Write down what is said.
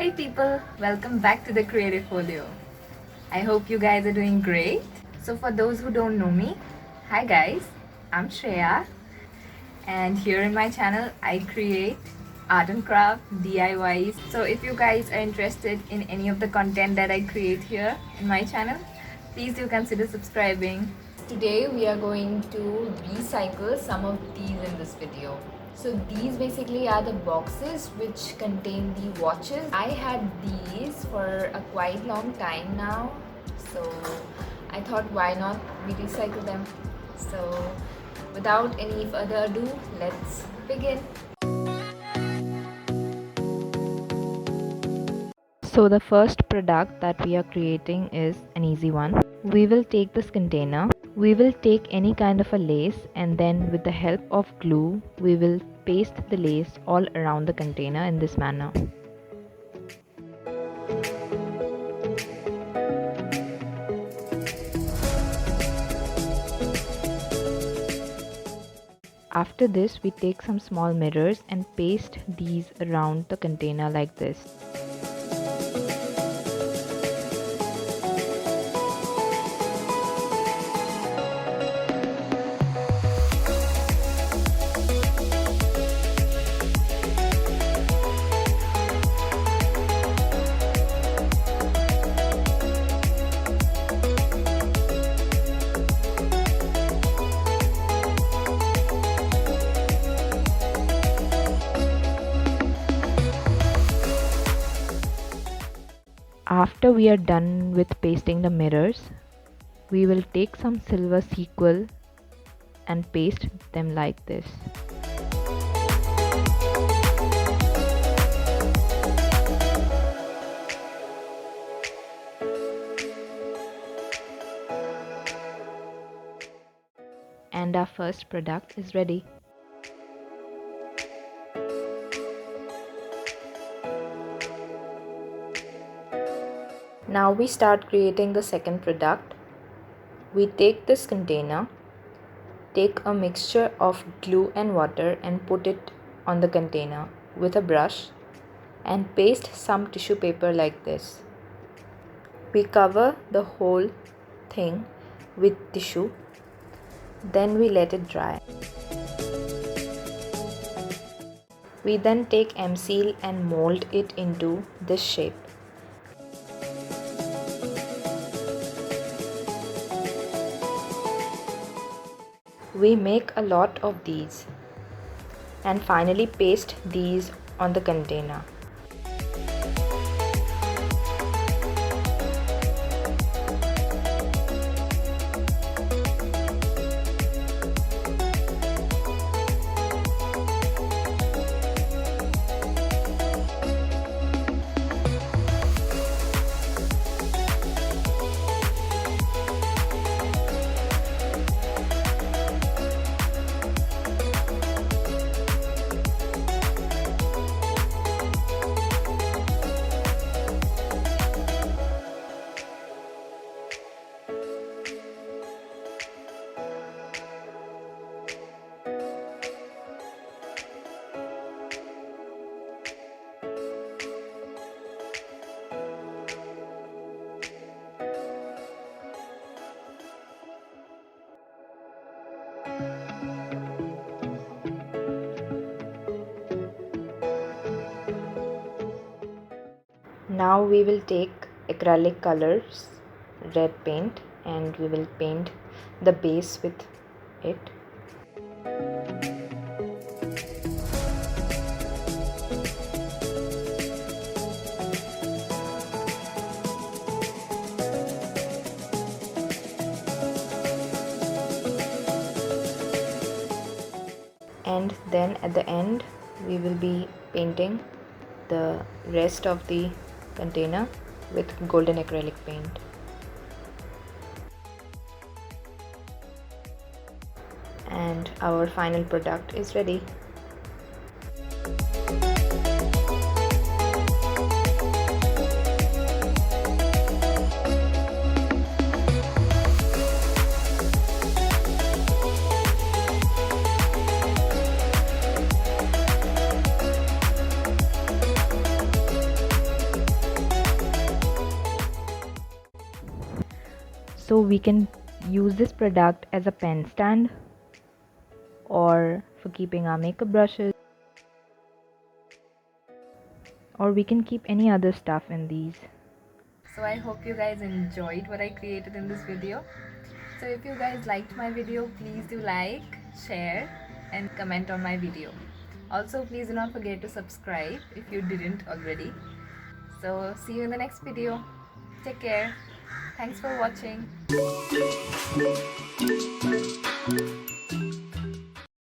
Hey people, welcome back to the Creative Folio. I hope you guys are doing great. So for those who don't know me, hi guys, I'm Shreya and here in my channel I create art and craft DIYs. So if you guys are interested in any of the content that I create here in my channel, please do consider subscribing. Today we are going to recycle some of these in this video. So these basically are the boxes which contain the watches. I had these for a quite long time now, so I thought why not we recycle them. So without any further ado, let's begin. So the first product that we are creating is an easy one. We will take this container, we will take any kind of a lace, and then with the help of glue we will paste the lace all around the container in this manner. After this we take some small mirrors and paste these around the container like this. After we are done with pasting the mirrors, we will take some silver sequin and paste them like this. And our first product is ready. Now we start creating the second product. We take this container, take a mixture of glue and water and put it on the container with a brush and paste some tissue paper like this. We cover the whole thing with tissue, then we let it dry. We then take M-Seal and mold it into this shape. We make a lot of these and finally paste these on the container. Now we will take acrylic colors, red paint, and we will paint the base with it. And then at the end we will be painting the rest of the container with golden acrylic paint. And our final product is ready. So we can use this product as a pen stand or for keeping our makeup brushes, or we can keep any other stuff in these. So I hope you guys enjoyed what I created in this video. So if you guys liked my video, please do like, share and comment on my video. Also, please do not forget to subscribe if you didn't already. So see you in the next video. Take care. Thanks for watching.